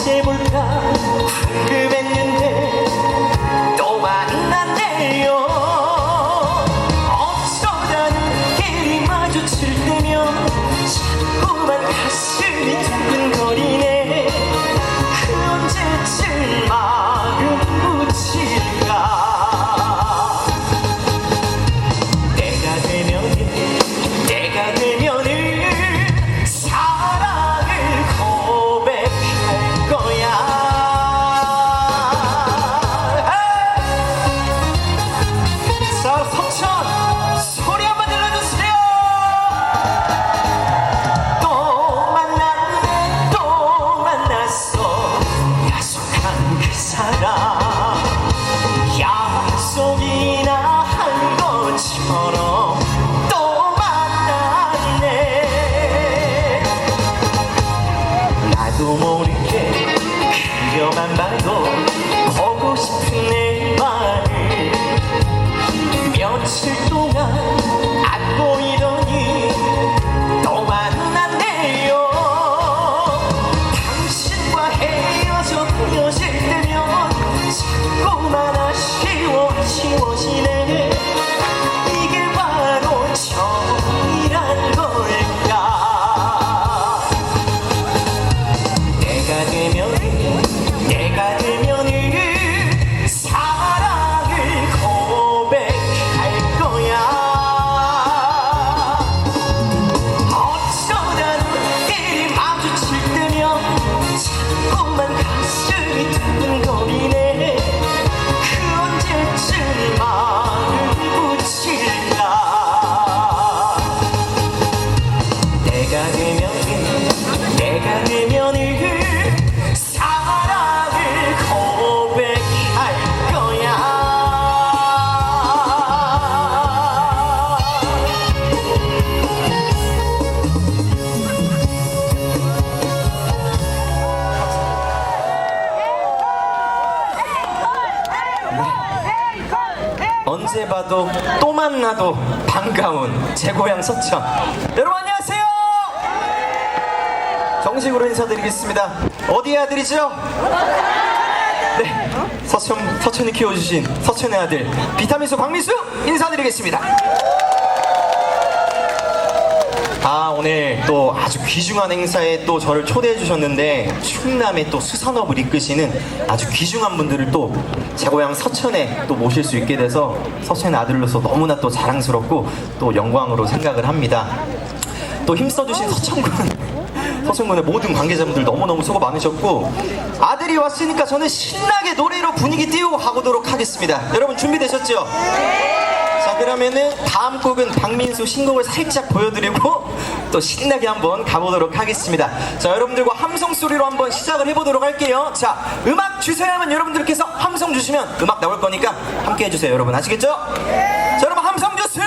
어째볼까 궁금했는데 또 만났네요. 어쩌다 눈길이 마주칠 때면 자꾸만 가슴이 두근거리네. 그 언제쯤 마음 붙일까. 내가 되면은 사랑을 고백할 거야. 자, 서천 소리 한번 들려주세요. 또 만났네, 또 만났어. 약속한 그 사람, 약속이나 한 것처럼 또 만났네. 나도 모르게 그려만 봐도 보고 싶은 내 말을 며칠 동안 안 보이더니 또 만났네요. 당신과 헤어질 때면 자꾸만 아쉬워지네. 이게 바로 정이란 걸까. 내가 되면은 사랑을 고백할 거야. 어쩌다 눈길이 마주칠 때면 자꾸만 가슴이 두근거리네. 그 언제쯤 마음 붙일까. 내가 되면은 사랑을 고백할 거야. 언제 봐도 또 만나도 반가운 제 고향 서천. 여러분 안녕하세요. 정식으로 인사드리겠습니다. 어디의 아들이죠? 네, 서천이 키워주신 서천의 아들 비타민수 박민수 인사드리겠습니다. 오늘 또 아주 귀중한 행사에 또 저를 초대해 주셨는데, 충남의 또 수산업을 이끄시는 아주 귀중한 분들을 또 제 고향 서천에 또 모실 수 있게 돼서 서천의 아들로서 너무나 또 자랑스럽고 또 영광으로 생각을 합니다. 또 힘써주신 서천군의 모든 관계자분들 너무너무 수고 많으셨고, 아들이 왔으니까 저는 신나게 노래로 분위기 띄우고 가보도록 하겠습니다. 여러분 준비되셨죠? 자, 그러면은 다음 곡은 박민수 신곡을 살짝 보여드리고 또 신나게 한번 가보도록 하겠습니다. 자, 여러분들과 함성 소리로 한번 시작을 해보도록 할게요. 자, 음악 주세요 하면 여러분들께서 함성 주시면 음악 나올 거니까 함께 해주세요. 여러분 아시겠죠? 자, 여러분 함성 주세요!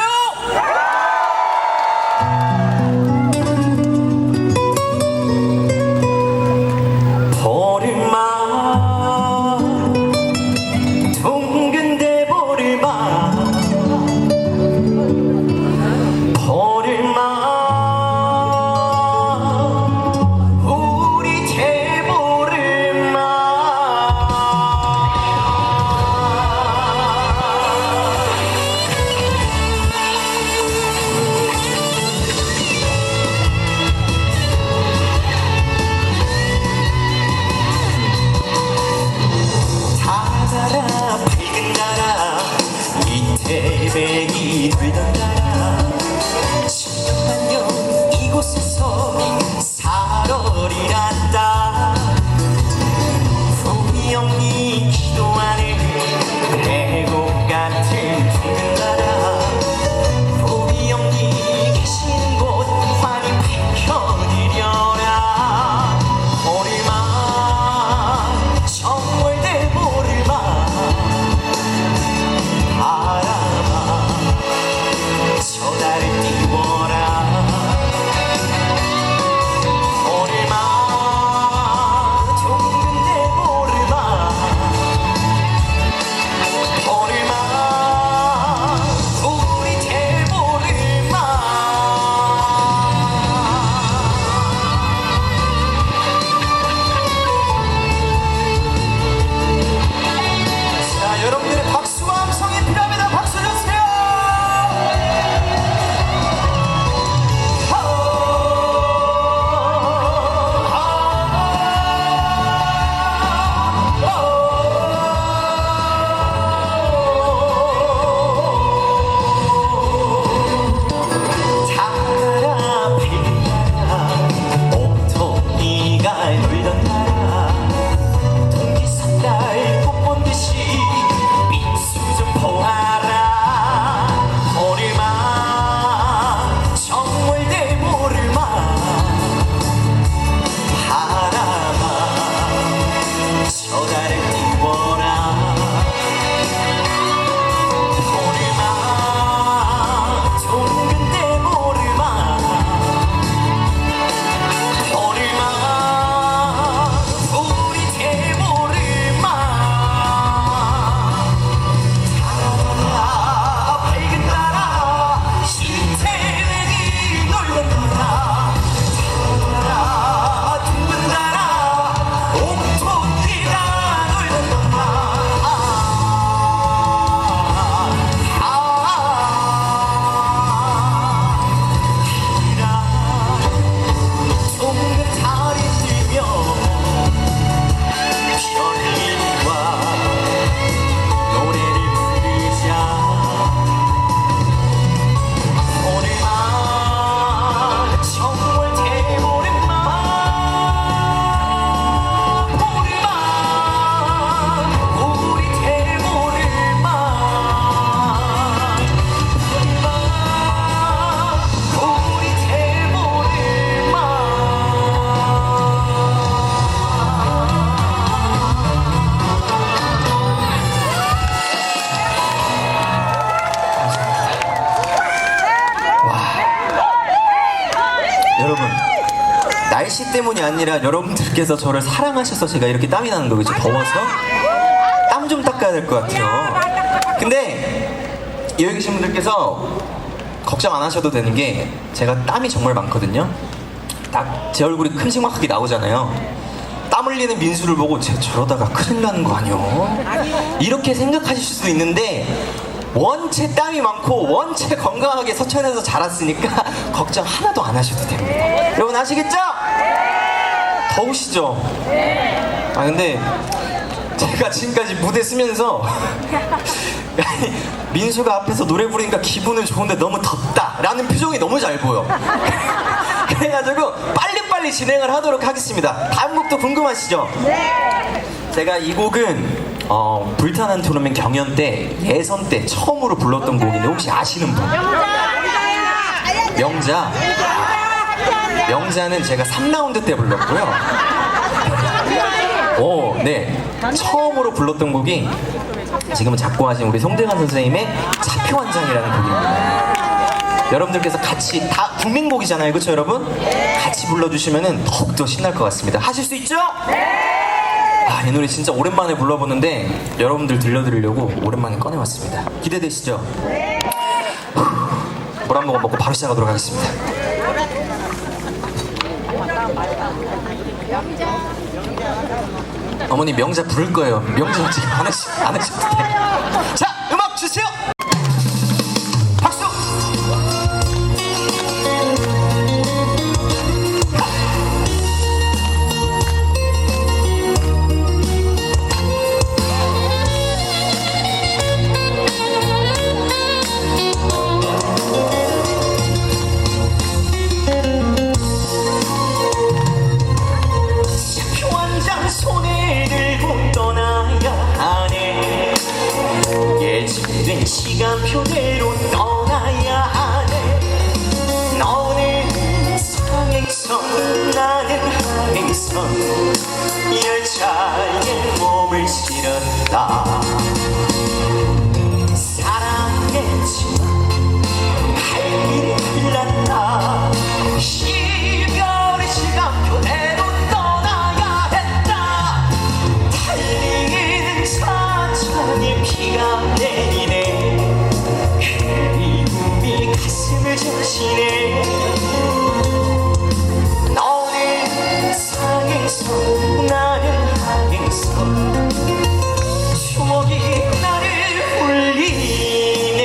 날씨 때문이 아니라 여러분들께서 저를 사랑하셔서 제가 이렇게 땀이 나는 거겠죠. 더워서 땀 좀 닦아야 될 것 같아요. 근데 여기 계신 분들께서 걱정 안 하셔도 되는 게 제가 땀이 정말 많거든요. 딱 제 얼굴이 큼직막하게 나오잖아요. 땀 흘리는 민수를 보고 쟤 저러다가 큰일 나는 거 아니요? 이렇게 생각하실 수도 있는데 원체 땀이 많고 원체 건강하게 서천에서 자랐으니까 걱정 하나도 안 하셔도 됩니다. 여러분 아시겠죠? 더우시죠? 아 근데 제가 지금까지 무대 쓰면서 민수가 앞에서 노래 부르니까 기분은 좋은데 너무 덥다 라는 표정이 너무 잘 보여. 그래가지고 빨리빨리 진행을 하도록 하겠습니다. 다음 곡도 궁금하시죠? 네. 제가 이 곡은 불타는 토너맨 경연 때 예선 때 처음으로 불렀던 곡인데 혹시 아시는 분? 명자. 명자는 제가 3라운드 때 불렀고요. 오, 네. 처음으로 불렀던 곡이 지금은 작곡하신 우리 송대관 선생님의 차표환장이라는 곡입니다. 여러분들께서 같이 다 국민곡이잖아요, 그렇죠 여러분? 같이 불러주시면 더욱더 신날 것 같습니다. 하실 수 있죠? 아, 이 노래 진짜 오랜만에 불러보는데 여러분들 들려드리려고 오랜만에 꺼내왔습니다. 기대되시죠? 물 한 모금 먹고 바로 시작하도록 하겠습니다. 어머니 명자 부를 거예요. 명자 지금 안 하셔도 돼요. 자, 음악 주세요. 박수. 시간표대로 떠나야 하네. 너는 상행선 나는 항행선 열차에 몸을 실었다. 사랑했지만 갈 길이 달랐다. 이별의 시간표대로 떠나야 했다. 달리는 차창에 피가 내리네. 가슴을 적시네. 너는 상행선 나는 항행선 추억이 나를 울리네.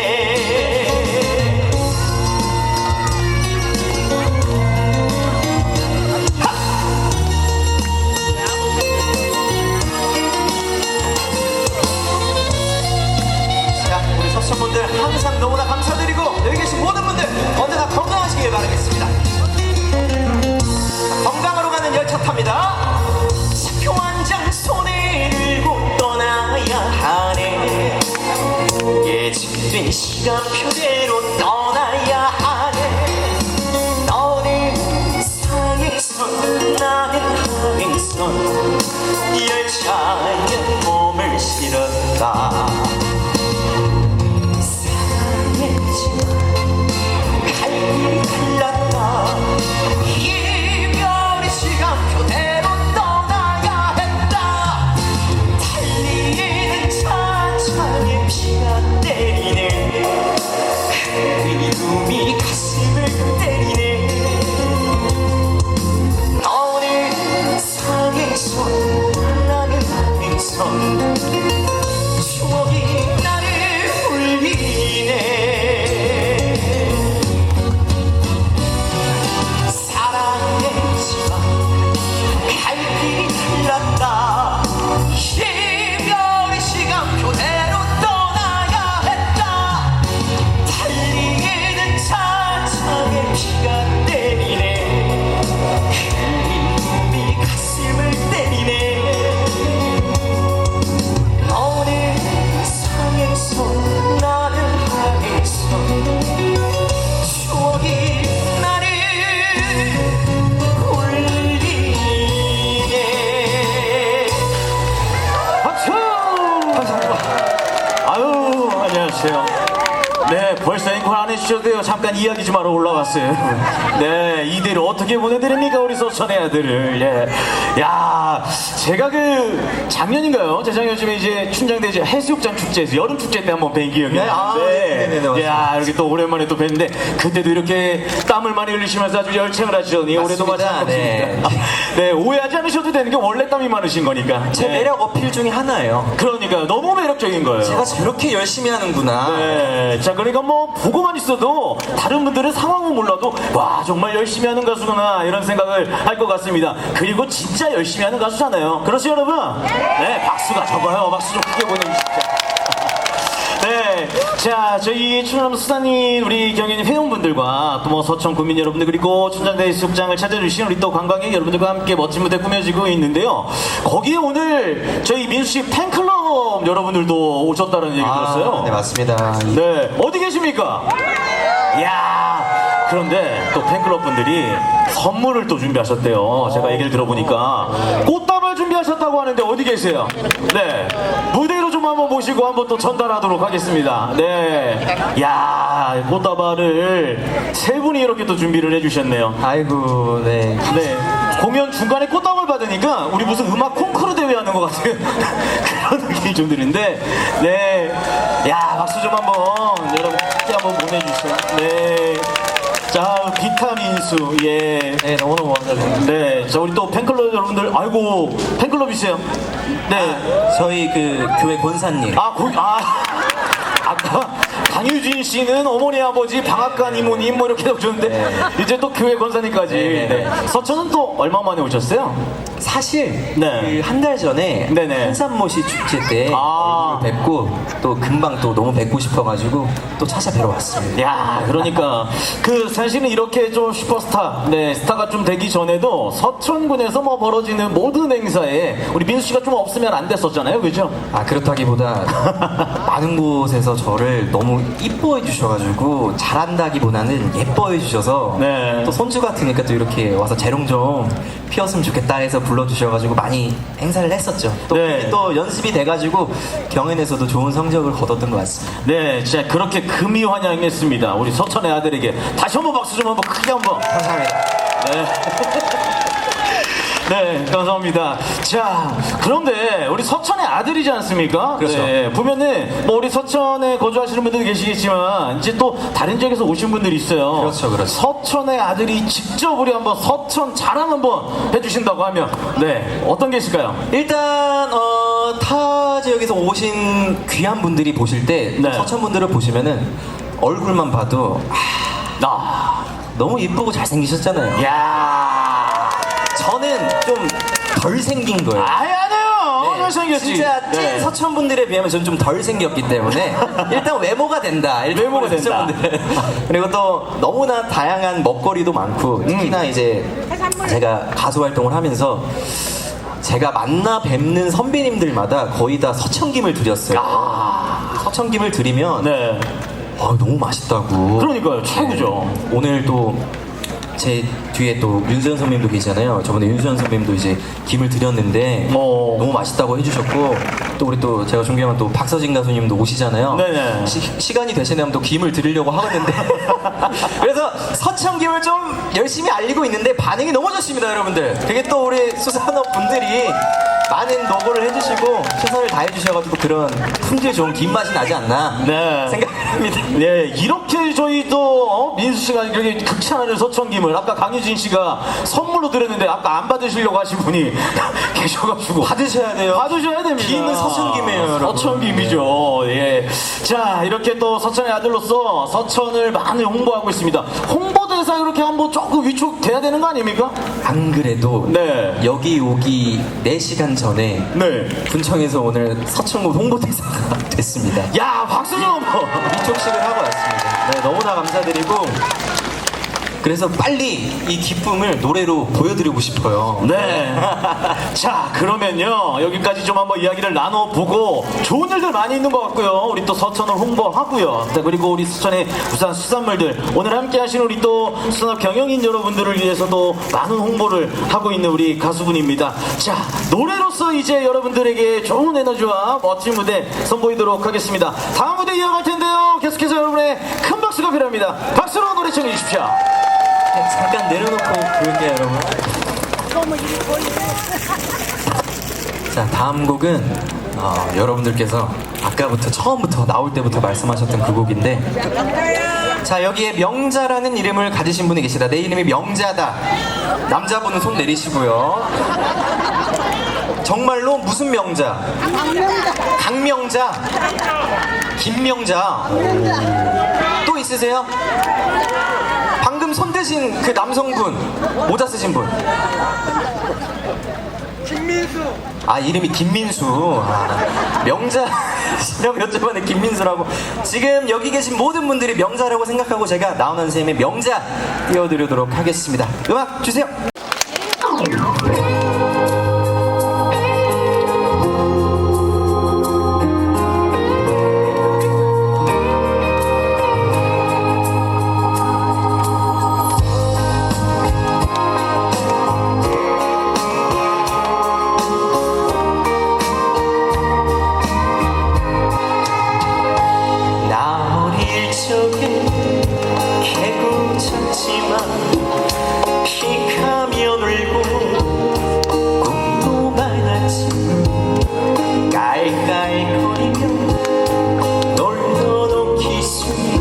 자, 우리 서천분들 항상 너무나 감사드리고 여기 계신 모든 분들 언제나 건강하시길 바라겠습니다. 건강으로 가는 열차 탑니다. 차표 한 장 손에 들고 떠나야 하네. 예측된 시간표대로 떠나야 하네. 너는 상행선 나는 항행선 열차에 몸을 실었다. 달랐다. 이별의 시간표대로 떠나야 했다. 달리는 차창에 피가 때리네. 그리움이 가슴을 때리네. 너는 상행선 나는 항행선 추억이 주셔도 돼요. 잠깐 이야기 좀 하러 올라왔어요. 네, 이대로 어떻게 보내드립니까, 우리 서천의 아들을. 예. 야, 제가 그 작년인가요? 재작년쯤에 이제 춘장대 이제 해수욕장 축제에서 여름 축제 때 한번 뵌 기억이 네, 아, 네네네, 맞습니다. 야, 이렇게 또 오랜만에 또 뵀는데 그때도 이렇게 땀을 많이 흘리시면서 아주 열창을 하시더니 올해도 맞습니다. 마찬가지입니다. 네, 오해하지 않으셔도 되는 게 원래 땀이 많으신 거니까. 제 네. 매력 어필 중에 하나예요. 그러니까 너무 매력적인 거예요. 제가 저렇게 열심히 하는구나. 네, 자 그러니까 뭐 보고만 있어도 다른 분들은 상황은 몰라도 와 정말 열심히 하는 가수구나 이런 생각을 할 것 같습니다. 그리고 진짜 열심히 하는 가수잖아요. 그렇죠 여러분? 네, 박수가 적어요. 박수 좀 크게 보내주시죠. 네, 자 저희 충남 수산인 우리 경연인 회원분들과 또 뭐 서천 구민 여러분들 그리고 춘천대 해수욕장을 찾아주신 우리 또 관광객 여러분들과 함께 멋진 무대 꾸며지고 있는데요. 거기에 오늘 저희 민수씨 팬클럽 여러분들도 오셨다는 얘기 들었어요. 네, 맞습니다. 네, 어디 계십니까? 이야, 그런데 또 팬클럽 분들이 선물을 또 준비하셨대요. 제가 얘기를 들어보니까 꽃다발 준비하셨다고 하는데 어디 계세요? 네, 무대로 좀 한번 모시고 한번 또 전달하도록 하겠습니다. 네, 야, 꽃다발을 세 분이 이렇게 또 준비를 해주셨네요. 아이고, 네. 네, 공연 중간에 꽃다발 받으니까 우리 무슨 음악 콩쿠르 대회 하는 것 같은 그런 느낌이 좀 드는데, 네, 야, 박수 좀 한번 여러분 함께 한번 보내주세요. 네, 자, 비타민수, 예. 네, 너무너무 감사드립니다. 네, 자, 우리 또 팬클럽 여러분들, 아이고, 팬클럽이세요? 네. 저희 그 교회 권사님. 아까 강유진 씨는 어머니 아버지 방앗간 이모님 뭐 이렇게 오셨는데 이제 또 교회 권사님까지. 네. 네. 서천은 또 얼마 만에 오셨어요? 사실 네. 그 한 달 전에 네네. 한산모시 축제 때 아. 얼굴 뵙고 또 금방 또 너무 뵙고 싶어가지고 또 찾아뵈러 왔습니다. 야, 그러니까 그 사실은 이렇게 좀 슈퍼스타, 네, 스타가 좀 되기 전에도 서천군에서 뭐 벌어지는 모든 행사에 우리 민수 씨가 좀 없으면 안 됐었잖아요, 그죠? 아, 그렇다기보다 많은 곳에서 저를 너무 이뻐해 주셔가지고 잘한다기보다는 예뻐해 주셔서 네. 또 손주 같으니까 또 이렇게 와서 재롱 좀 피웠으면 좋겠다 해서 불러주셔가지고 많이 행사를 했었죠. 또, 네. 그게 또 연습이 돼가지고 경연에서도 좋은 성적을 거뒀던 것 같습니다. 네, 진짜 그렇게 금이 환영했습니다. 우리 서천의 아들에게 다시 한번 박수 좀 한번 크게 한번. 감사합니다. 네. 네, 감사합니다. 자, 그런데 우리 서천의 아들이지 않습니까? 그렇죠. 네, 보면은 뭐 우리 서천에 거주하시는 분들도 계시겠지만 이제 또 다른 지역에서 오신 분들이 있어요. 그렇죠, 그렇죠. 서천의 아들이 직접 우리 한번 서천 자랑 한번 해주신다고 하면 네, 어떤 게 있을까요? 일단 타 지역에서 오신 귀한 분들이 보실 때 네. 서천 분들을 보시면은 얼굴만 봐도 너무 이쁘고 잘생기셨잖아요. 야, 저는 좀 덜 생긴 거예요. 아니에요. 잘생겼지. 진짜 찐 네. 서천 분들에 비하면 저는 좀 덜 생겼기 때문에 일단 외모가 된다. 일단 외모가 우리 된다. 서천 분들은. 그리고 또 너무나 다양한 먹거리도 많고 특히나 이제 제가 가수 활동을 하면서 제가 만나 뵙는 선배님들마다 거의 다 서천김을 드렸어요. 서천김을 드리면 네. 너무 맛있다고. 그러니까요. 최고죠. 오늘 또 제 뒤에 또 윤수현 선배님도 계시잖아요. 저번에 윤수현 선배님도 이제 김을 드렸는데 너무 맛있다고 해주셨고 또 우리 또 제가 존경하는 또 박서진 가수님도 오시잖아요. 네네. 시간이 되시면 또 김을 드리려고 하는데 그래서 서천 김을 좀 열심히 알리고 있는데 반응이 너무 좋습니다, 여러분들. 되게 또 우리 수산업 분들이 많은 노고를 해주시고 최선을 다해주셔가지고 그런 품질 좋은 김 맛이 나지 않나 네. 생각합니다. 네, 이렇게 저희 또 민수 씨가 이렇게 극찬하는 서천김을 아까 강유진 씨가 선물로 드렸는데 아까 안 받으시려고 하신 분이 계셔가지고 받으셔야 돼요. 받으셔야 됩니다. 김은 서천김이에요, 여러분. 서천김이죠. 예. 자, 이렇게 또 서천의 아들로서 서천을 많이 홍보하고 있습니다. 홍보대사 이렇게 한번 조금 위촉돼야 되는 거 아닙니까? 안 그래도 네. 여기 오기 4시간 전에 네. 군청에서 오늘 서천군 홍보대사가 됐습니다. 야, 박수 좀 한번. 위촉식을 하고 왔습니다. 네, 너무나 감사드리고 그래서 빨리 이 기쁨을 노래로 보여드리고 싶어요. 네. 자, 그러면요. 여기까지 좀 한번 이야기를 나눠보고 좋은 일들 많이 있는 것 같고요. 우리 또 서천을 홍보하고요. 자, 그리고 우리 수천의 부산 수산물들 오늘 함께 하신 우리 또 수산업 경영인 여러분들을 위해서도 많은 홍보를 하고 있는 우리 가수분입니다. 자, 노래로서 이제 여러분들에게 좋은 에너지와 멋진 무대 선보이도록 하겠습니다. 다음 무대 이어갈 텐데요. 계속해서 여러분의 큰 박수가 필요합니다. 박수로 노래 청해 주십시오. 잠깐 내려놓고 부를게요, 여러분. 자, 다음 곡은 여러분들께서 아까부터 처음부터 나올 때부터 말씀하셨던 그 곡인데, 자, 여기에 명자라는 이름을 가지신 분이 계시다. 내 이름이 명자다. 남자분은 손 내리시고요. 정말로 무슨 명자? 강명자? 김명자? 또 있으세요? 방금 손 드신 그 남성분, 모자 쓰신 분. 김민수. 아, 이름이 김민수. 명자라고 여쭤봤는데 김민수라고. 지금 여기 계신 모든 분들이 명자라고 생각하고 제가 나훈아 선생님의 명자 띄워드리도록 하겠습니다. 음악 주세요. 나 어릴 적에 개구졌지만 픽하며 놀고 꿈도 많았지. 깔깔거리며 놀던 오키순이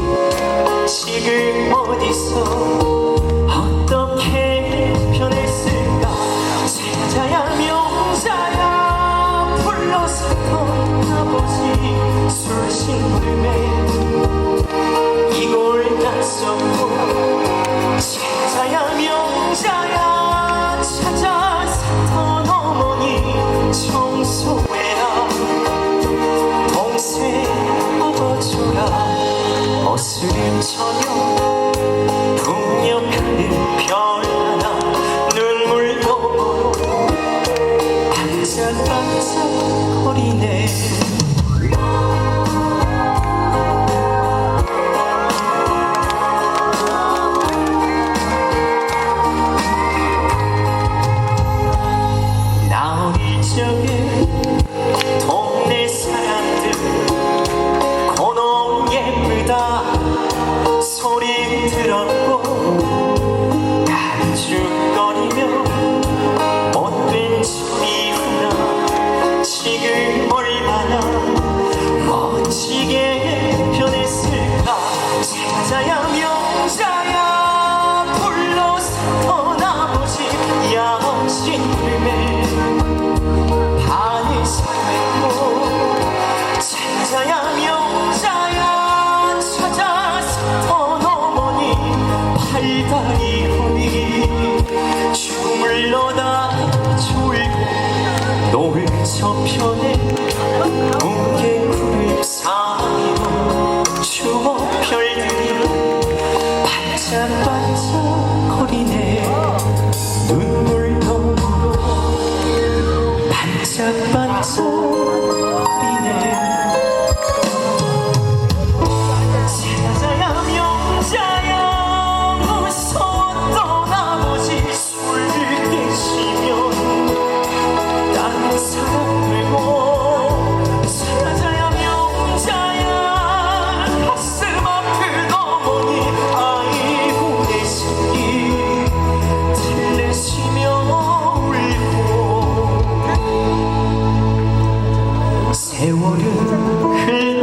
지금 어디서 어떻게 변했을까. 찾아야 명자야 불러서던 아버지 술신물매 이골 낯섰고. 찾아야 명자야 찾아 샀던 어머니 청소해라. 동생 업어줘라. 어스름 저녁 풍력하는 별 하나 눈물 너머로 반짝반짝 거리네. 나 어릴 적에 동네 사람들 고놈 예쁘다 소리 들었고. 가죽거리며 못된 춤이구나. 지금 얼마나 멋지게 변했을까. 찾아야 명자야 불러서던 아버지 야신금에 반을 삼고. 찾아야 명자야 찾아서던 어머니 팔다리 허리 주물러다 졸고. 노을 저편에 뭉게구름 사이로 추억 별들이 반짝반짝 거리네. 눈물 너머로 반짝반짝 거리네. 찾아야 명자야 무서웠던 아버지 술 깨시면 딴 사람 되고. 찾아야 명자야 가슴 아픈 어머니 아이고 내 새끼 들레시며 울고. 세월은 흘러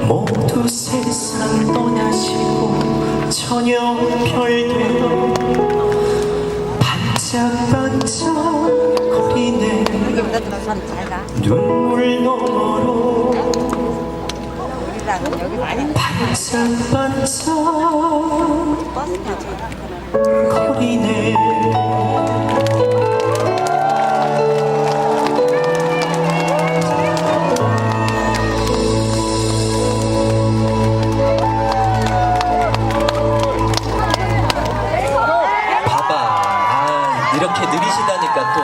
모두 세상 떠나시고 저녁 별들도 반짝반짝 거리네. 눈물 너머로 반짝반짝 거리네. 이렇게 느리시다니까 또.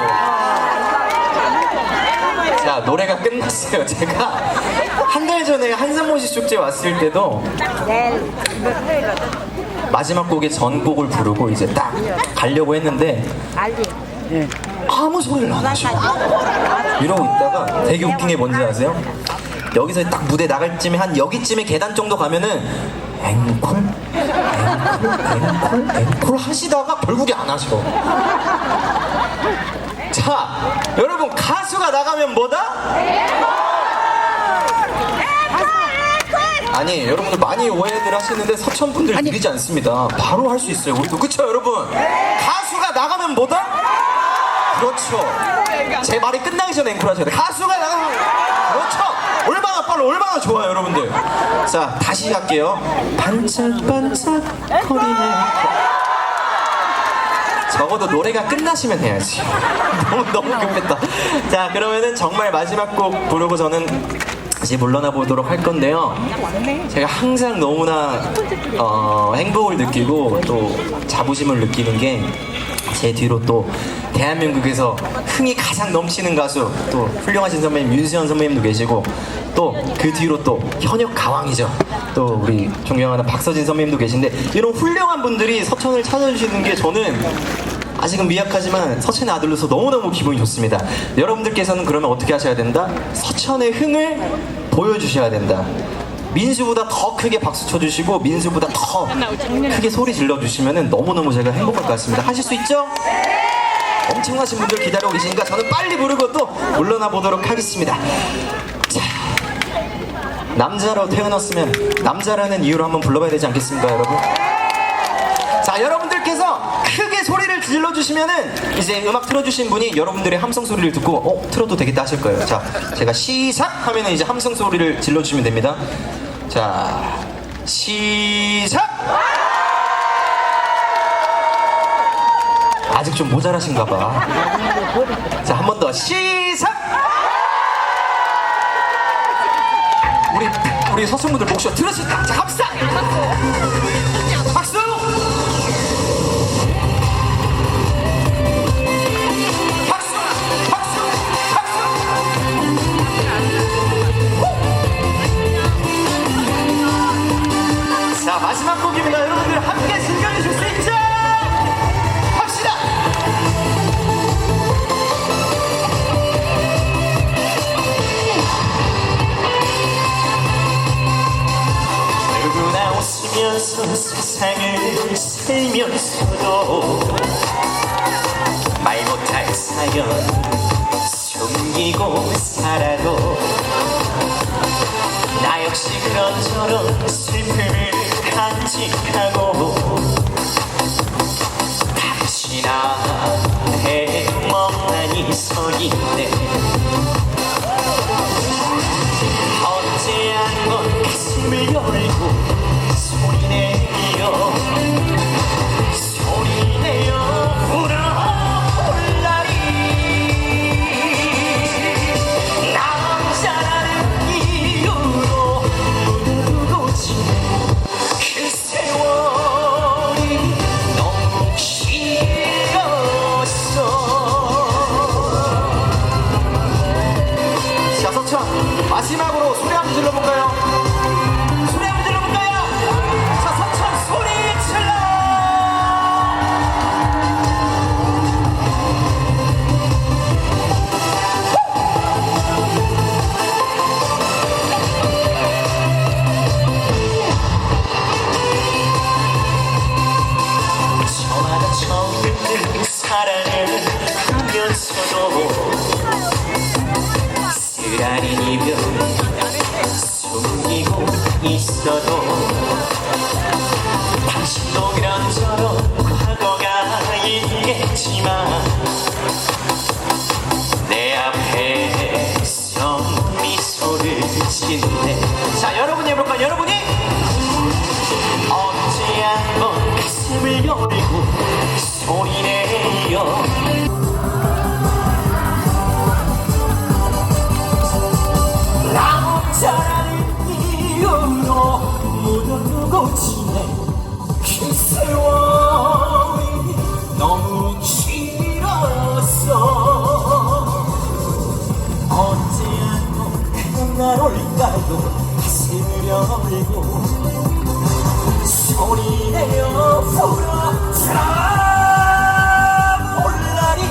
자, 노래가 끝났어요. 제가 한 달 전에 한산모시 축제 왔을 때도 마지막 곡의 전곡을 부르고 이제 딱 가려고 했는데 아무 소리를 안 하시고 이러고 있다가 되게 웃긴 게 뭔지 아세요? 여기서 딱 무대 나갈 쯤에 한 여기쯤에 계단 정도 가면은 앵콜? 앵콜 하시다가 결국에 안 하셔. 자, 여러분 가수가 나가면 뭐다? 아니 여러분들 많이 오해들 하시는데 서천분들 느리지 않습니다. 바로 할 수 있어요. 우리도 그쵸 여러분? 가수가 나가면 뭐다? 그렇죠. 제 말이 끝나기 전에 앵콜 하셔야 돼요. 가수가 나가면 그렇죠. 얼마나 빨라 얼마나 좋아요 여러분들. 자 다시 할게요. 반짝반짝 거리네. 적어도 노래가 끝나시면 해야지. 너무 급했다. 자 그러면은 정말 마지막 곡 부르고 저는 이제 물러나 보도록 할 건데요. 제가 항상 너무나 행복을 느끼고 또 자부심을 느끼는 게 제 뒤로 또 대한민국에서 흥이 가장 넘치는 가수 또 훌륭하신 선배님 윤수현 선배님도 계시고 또 그 뒤로 또 현역 가왕이죠. 또 우리 존경하는 박서진 선배님도 계신데 이런 훌륭한 분들이 서천을 찾아주시는 게 저는 아직은 미약하지만 서천의 아들로서 너무너무 기분이 좋습니다. 여러분들께서는 그러면 어떻게 하셔야 된다? 서천의 흥을 보여주셔야 된다. 민수보다 더 크게 박수 쳐주시고 민수보다 더 크게 소리 질러주시면 너무너무 제가 행복할 것 같습니다. 하실 수 있죠? 엄청나신 분들 기다리고 계시니까 저는 빨리 부르고 또 물러나 보도록 하겠습니다. 자, 남자로 태어났으면 남자라는 이유로 한번 불러봐야 되지 않겠습니까 여러분? 자 여러분들께서 크게 소리를 질러주시면은 이제 음악 틀어주신 분이 여러분들의 함성 소리를 듣고 틀어도 되겠다 하실 거예요. 자 제가 시작 하면은 이제 함성 소리를 질러주시면 됩니다. 자 시작. 아직 좀 모자라신가 봐. 자 한 번 더 시작. 우리 서승분들 목소리 들으셨다. 자 갑시다. 박수. 자 마지막 곡입니다. 여러분들 함께 즐겨주실 수 있죠? 합시다. 누구나 웃으면서 세상을 살면서도 말 못할 사연 숨기고 살아도 나 역시 그런저런 슬픔을 간직하고 당신아 내 멍하니 서 있네. 언제 한번 가슴을 열고 소리내어 울어올라리. 남자라는 이유로 묻어두고 지낸 그 세월이 너무 길었어. 자 서천 마지막으로 소리 한번 질러볼까요? 소리 한번 질러볼까요? 자 서천 소리 질러. 저마다 처음 듣는 사랑을 하면서도 쓰라린 이별 숨기고 있어도 당신도 그런저런 과거가 있겠지만 내 앞에서 미소를 짓네. 자 여러분이 해볼까요? 여러분이 언제 한번 가슴을 열고 소리내어 올까요 가슴을 열고 소리내어 불어라 몰라리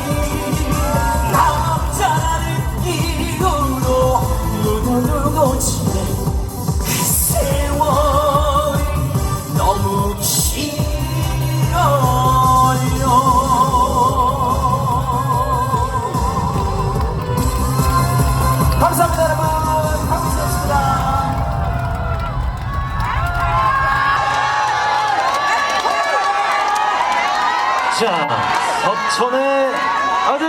남자라는 이유로 누구누구 지내 그 세월이 너무 길어요. 감사합니다 여러분. 감사합니다. 자, 서천의 아들,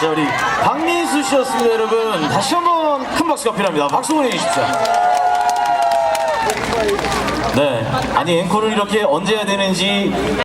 자 우리 박민수 씨였습니다, 여러분. 다시 한번 큰 박수가 필요합니다. 박수 보내주십시오. 네, 아니 앵콜을 이렇게 언제 해야 되는지